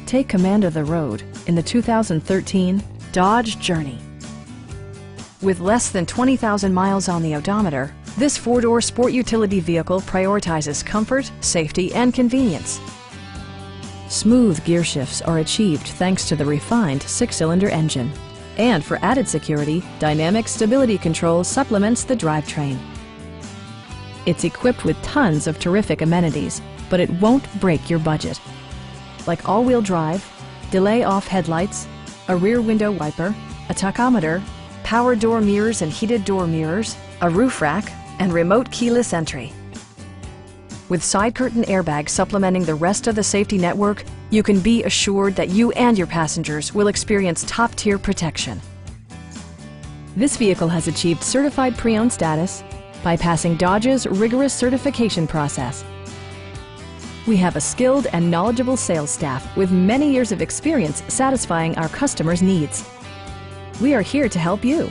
Take command of the road in the 2013 Dodge Journey. With less than 20,000 miles on the odometer, this four-door sport utility vehicle prioritizes comfort, safety, and convenience. Smooth gear shifts are achieved thanks to the refined six-cylinder engine. And for added security, Dynamic Stability Control supplements the drivetrain. It's equipped with tons of terrific amenities, but it won't break your budget. Like all-wheel drive, delay-off headlights, a rear window wiper, a tachometer, power door mirrors and heated door mirrors, a roof rack, and remote keyless entry. With side curtain airbags supplementing the rest of the safety network, you can be assured that you and your passengers will experience top-tier protection. This vehicle has achieved certified pre-owned status by passing Dodge's rigorous certification process. We have a skilled and knowledgeable sales staff with many years of experience satisfying our customers' needs. We are here to help you.